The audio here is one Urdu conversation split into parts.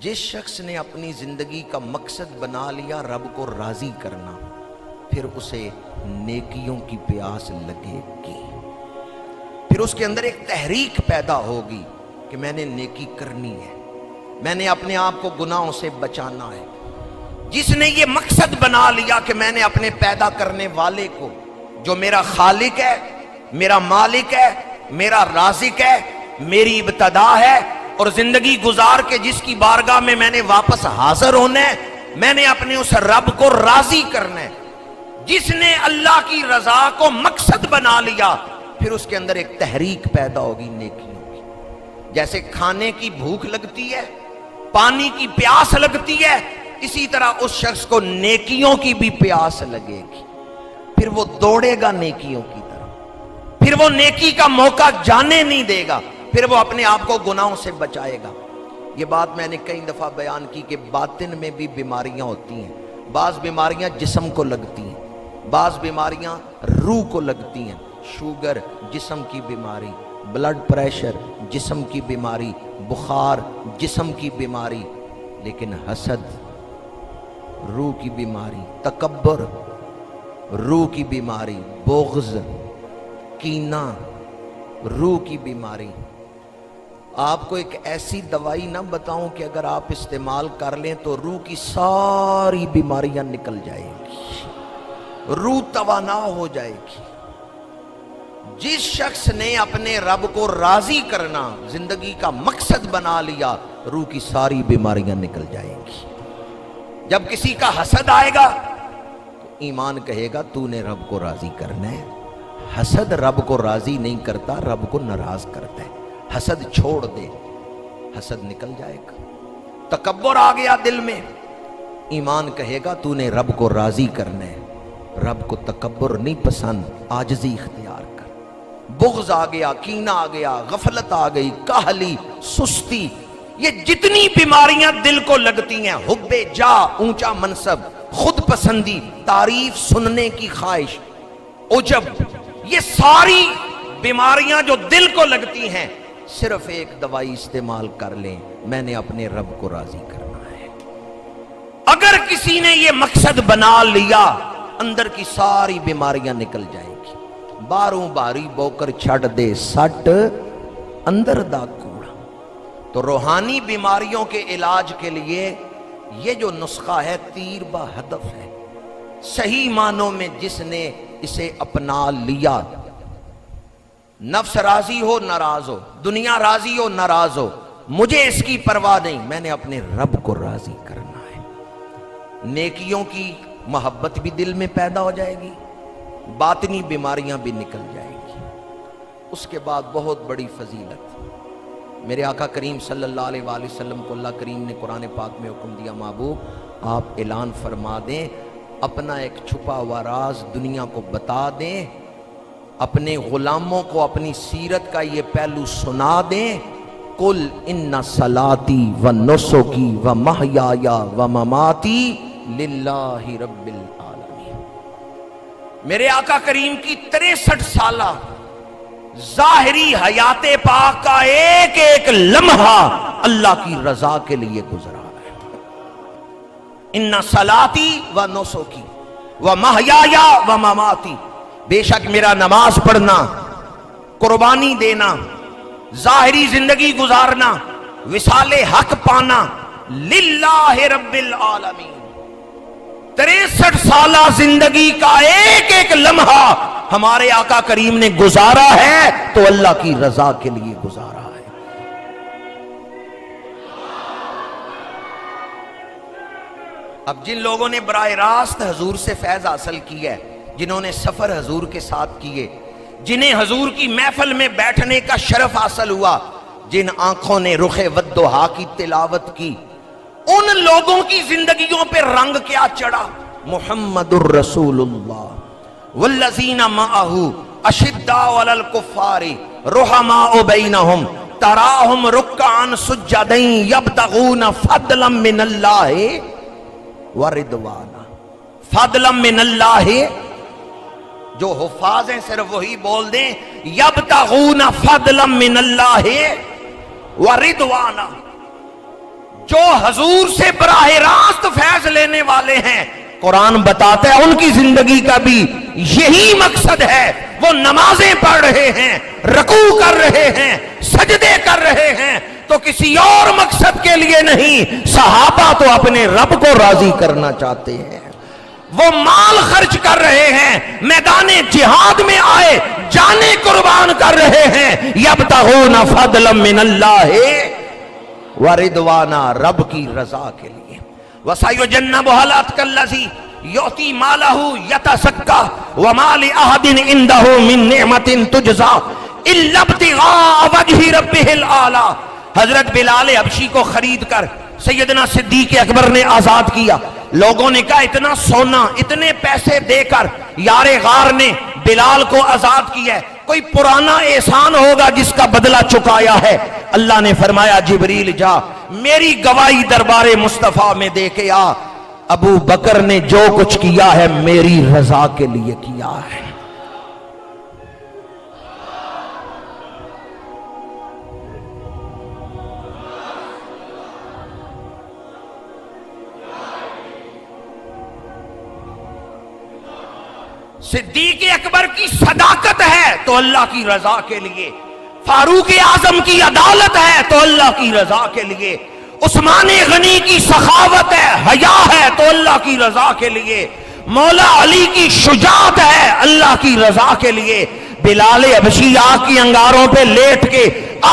جس شخص نے اپنی زندگی کا مقصد بنا لیا رب کو راضی کرنا، پھر اسے نیکیوں کی پیاس لگے گی، پھر اس کے اندر ایک تحریک پیدا ہوگی کہ میں نے نیکی کرنی ہے، میں نے اپنے آپ کو گناہوں سے بچانا ہے۔ جس نے یہ مقصد بنا لیا کہ میں نے اپنے پیدا کرنے والے کو، جو میرا خالق ہے، میرا مالک ہے، میرا رازق ہے، میری ابتدا ہے، اور زندگی گزار کے جس کی بارگاہ میں نے واپس حاضر ہونا ہے، میں نے اپنے اس رب کو راضی کرنا ہے۔ جس نے اللہ کی رضا کو مقصد بنا لیا، پھر اس کے اندر ایک تحریک پیدا ہوگی نیکیوں کی۔ جیسے کھانے کی بھوک لگتی ہے، پانی کی پیاس لگتی ہے، اسی طرح اس شخص کو نیکیوں کی بھی پیاس لگے گی، پھر وہ دوڑے گا نیکیوں کی طرف، پھر وہ نیکی کا موقع جانے نہیں دے گا، پھر وہ اپنے آپ کو گناہوں سے بچائے گا۔ یہ بات میں نے کئی دفعہ بیان کی کہ باطن میں بھی بیماریاں ہوتی ہیں، بعض بیماریاں جسم کو لگتی ہیں، بعض بیماریاں روح کو لگتی ہیں۔ شوگر جسم کی بیماری، بلڈ پریشر جسم کی بیماری، بخار جسم کی بیماری، لیکن حسد روح کی بیماری، تکبر روح کی بیماری، بغض کینہ روح کی بیماری۔ آپ کو ایک ایسی دوائی نہ بتاؤں کہ اگر آپ استعمال کر لیں تو روح کی ساری بیماریاں نکل جائیں گی، روح توانا ہو جائے گی۔ جس شخص نے اپنے رب کو راضی کرنا زندگی کا مقصد بنا لیا، روح کی ساری بیماریاں نکل جائیں گی۔ جب کسی کا حسد آئے گا تو ایمان کہے گا تو نے رب کو راضی کرنا ہے۔ حسد رب کو راضی نہیں کرتا، رب کو ناراض کرتا ہے۔ حسد چھوڑ دے، حسد نکل جائے گا۔ تکبر آ گیا دل میں، ایمان کہے گا تو نے رب کو راضی کرنا ہے، رب کو تکبر نہیں پسند، عاجزی اختیار کر۔ بغض آ گیا، کینہ آ گیا، غفلت آ گئی، کاہلی، سستی، یہ جتنی بیماریاں دل کو لگتی ہیں، حب جاہ اونچا منصب، خود پسندی، تعریف سننے کی خواہش، عجب، یہ ساری بیماریاں جو دل کو لگتی ہیں، صرف ایک دوائی استعمال کر لیں، میں نے اپنے رب کو راضی کرنا ہے۔ اگر کسی نے یہ مقصد بنا لیا، اندر کی ساری بیماریاں نکل جائیں گی۔ باروں باری بوکر چھڑ دے سٹ اندر دا کوڑا۔ تو روحانی بیماریوں کے علاج کے لیے یہ جو نسخہ ہے تیر با ہدف ہے۔ صحیح معنوں میں جس نے اسے اپنا لیا، نفس راضی ہو ناراض ہو، دنیا راضی ہو ناراض ہو، مجھے اس کی پرواہ نہیں، میں نے اپنے رب کو راضی کرنا ہے۔ نیکیوں کی محبت بھی دل میں پیدا ہو جائے گی، باطنی بیماریاں بھی نکل جائیں گی۔ اس کے بعد بہت بڑی فضیلت، میرے آقا کریم صلی اللہ علیہ وآلہ وسلم کو اللہ کریم نے قرآن پاک میں حکم دیا، محبوب آپ اعلان فرما دیں، اپنا ایک چھپا ہوا راز دنیا کو بتا دیں، اپنے غلاموں کو اپنی سیرت کا یہ پہلو سنا دیں۔ قل ان صلاتی و نسکی و محیایا و مماتی للہ رب العالمین۔ میرے آقا کریم کی 63 سالہ ظاہری حیات پاک کا ایک ایک لمحہ اللہ کی رضا کے لیے گزرا ہے۔ ان صلاتی و نسکی و محیایا و مماتی، بے شک میرا نماز پڑھنا، قربانی دینا، ظاہری زندگی گزارنا، وصال حق پانا، للہ رب العالمین۔ 63 سالہ زندگی کا ایک ایک لمحہ ہمارے آقا کریم نے گزارا ہے تو اللہ کی رضا کے لیے گزارا ہے۔ اب جن لوگوں نے براہ راست حضور سے فیض حاصل کیا ہے، جنہوں نے سفر حضور کے ساتھ کیے، جنہیں حضور کی محفل میں بیٹھنے کا شرف حاصل ہوا، جن آنکھوں نے رخ ودھا کی تلاوت کی، ان لوگوں کی زندگیوں پہ رنگ کیا چڑھا۔ محمد الرسول اللہ والذین معہ اشداء علی الکفار رحماء بینہم تراہم رکعا سجدا یبتغون فضلا من اللہ ورضوانا۔ فضلا من اللہ، جو حفاظ ہیں صرف وہی بول دیں، یبتغون فضلا من اللہ ورضوانا، جو حضور سے براہ راست فیض لینے والے ہیں، قرآن بتاتا ہے ان کی زندگی کا بھی یہی مقصد ہے. وہ نمازیں پڑھ رہے ہیں، رکوع کر رہے ہیں، سجدے کر رہے ہیں، تو کسی اور مقصد کے لیے نہیں. صحابہ تو اپنے رب کو راضی کرنا چاہتے ہیں. وہ مال خرچ کر رہے ہیں، میدان جہاد میں آئے جانیں قربان کر رہے ہیں. یبتغون فضلا من اللہ وردوانا، رب کی رضا کے لیے. وَسَيُجَنَّبُهَا الْأَتْقَى الَّذِي يُؤْتِي مَالَهُ يَتَزَكَّىٰ وَمَا لِأَحَدٍ عِندَهُ مِن نِّعْمَةٍ تُجْزَىٰ إِلَّا ابْتِغَاءَ وَجْهِ رَبِّهِ الْأَعْلَىٰ. حضرت بلال حبشی کو خرید کر سیدنا صدیق اکبر نے آزاد کیا. لوگوں نے کہا اتنا سونا، اتنے پیسے دے کر یار غار نے بلال کو آزاد کیا ہے، کوئی پرانا احسان ہوگا جس کا بدلہ چکایا ہے. اللہ نے فرمایا جبریل جا میری گواہی دربار مصطفیٰ میں دے کے آ، ابو بکر نے جو کچھ کیا ہے میری رضا کے لیے کیا ہے. صدیق اکبر کی صداقت ہے تو اللہ کی رضا کے لیے، فاروق اعظم کی عدالت ہے تو اللہ کی رضا کے لیے، عثمان غنی کی سخاوت ہے، حیا ہے تو اللہ کی رضا کے لیے، مولا علی کی شجاعت ہے اللہ کی رضا کے لیے. بلال حبشی آگ کی انگاروں پہ لیٹ کے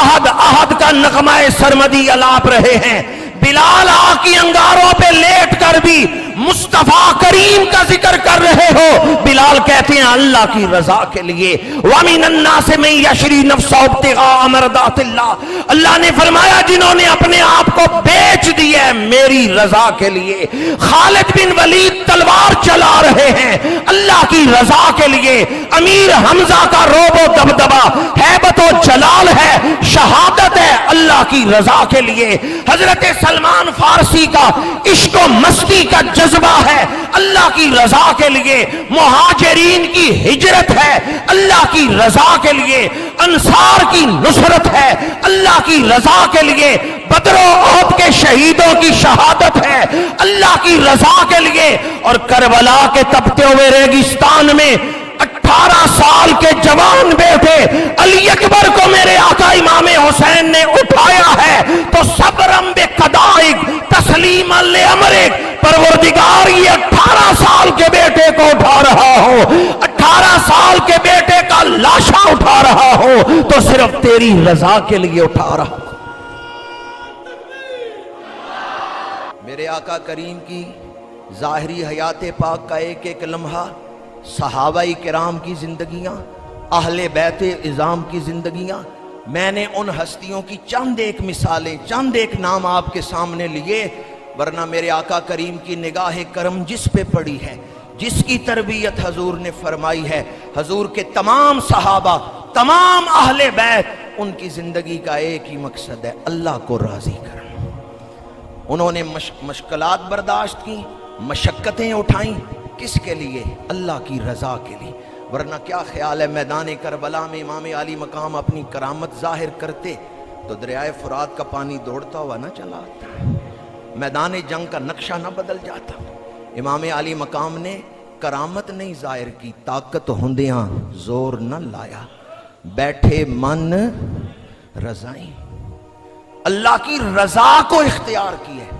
احد احد کا نغمہ سرمدی الاپ رہے ہیں. بلال آگ کی انگاروں پہ لیٹ کر بھی مصطفیٰ کریم کا ذکر کر رہے ہو. بلال کہتے ہیں اللہ کی رضا کے لیے. وَمِنَ النَّاسِ مَن يَشْرِي نَفْسَهُ ابْتِغَاءَ مَرْضَاتِ اللَّهِ، اللہ نے فرمایا جنہوں نے اپنے آپ کو بیچ دیا ہے میری رضا کے لیے. خالد بن ولید تلوار چلا رہے ہیں اللہ کی رضا کے لیے. امیر حمزہ کا روب و دبدبا، ہیبت و جلال ہے، شہادت ہے اللہ کی رضا کے لیے. حضرت سلمان فارسی کا عشق و مستی کا جذبہ ہے اللہ کی رضا کے لیے. مہاجرین کی ہجرت ہے اللہ کی رضا کے لیے. انصار کی نصرت ہے اللہ کی رضا کے لیے. بدر و احد کے شہیدوں کی شہادت ہے اللہ کی رضا کے لیے. اور کربلا کے تپتے ہوئے ریگستان میں 18 سال کے جوان بیٹے علی اکبر کو میرے آقا امام حسین نے اٹھایا ہے تو صبرم بے قدائق تسلیم لامرک. پروردگار یہ 18 سال کے بیٹے کو اٹھا رہا ہوں، 18 سال کے بیٹے کا لاشا اٹھا رہا ہوں تو صرف تیری رضا کے لیے اٹھا رہا ہوں. میرے آقا کریم کی ظاہری حیات پاک کا ایک ایک لمحہ، صحابہ کرام کی زندگیاں، اہل بیت اعظام کی زندگیاں، میں نے ان ہستیوں کی چند ایک مثالیں، چند ایک نام آپ کے سامنے لیے. ورنہ میرے آقا کریم کی نگاہ کرم جس پہ پڑی ہے، جس کی تربیت حضور نے فرمائی ہے، حضور کے تمام صحابہ، تمام اہل بیت، ان کی زندگی کا ایک ہی مقصد ہے اللہ کو راضی کرنا. انہوں نے مشکلات برداشت کی، مشقتیں اٹھائیں، کس کے لیے؟ اللہ کی رضا کے لیے. ورنہ کیا خیال ہے میدان کربلا میں امام علی مقام اپنی کرامت ظاہر کرتے تو دریائے فرات کا پانی دوڑتا ہوا نہ چلا آتا، میدان جنگ کا نقشہ نہ بدل جاتا. امام علی مقام نے کرامت نہیں ظاہر کی، طاقت ہندیاں زور نہ لایا، بیٹھے من رضائیں، اللہ کی رضا کو اختیار کیا،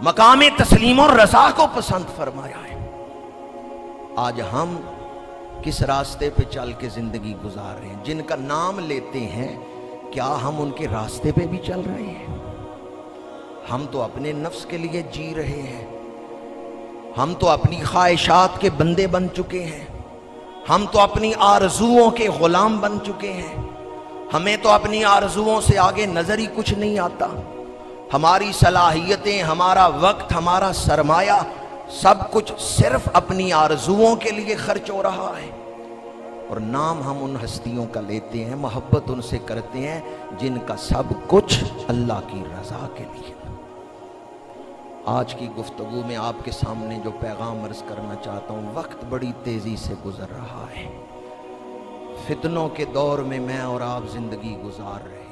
مقام تسلیم اور رضا کو پسند فرمایا ہے. آج ہم کس راستے پہ چل کے زندگی گزار رہے ہیں؟ جن کا نام لیتے ہیں کیا ہم ان کے راستے پہ بھی چل رہے ہیں؟ ہم تو اپنے نفس کے لیے جی رہے ہیں، ہم تو اپنی خواہشات کے بندے بن چکے ہیں، ہم تو اپنی آرزوؤں کے غلام بن چکے ہیں. ہمیں تو اپنی آرزوؤں سے آگے نظر ہی کچھ نہیں آتا. ہماری صلاحیتیں، ہمارا وقت، ہمارا سرمایہ، سب کچھ صرف اپنی آرزوؤں کے لیے خرچ ہو رہا ہے. اور نام ہم ان ہستیوں کا لیتے ہیں، محبت ان سے کرتے ہیں جن کا سب کچھ اللہ کی رضا کے لیے. آج کی گفتگو میں آپ کے سامنے جو پیغام عرض کرنا چاہتا ہوں، وقت بڑی تیزی سے گزر رہا ہے، فتنوں کے دور میں میں اور آپ زندگی گزار رہے ہیں.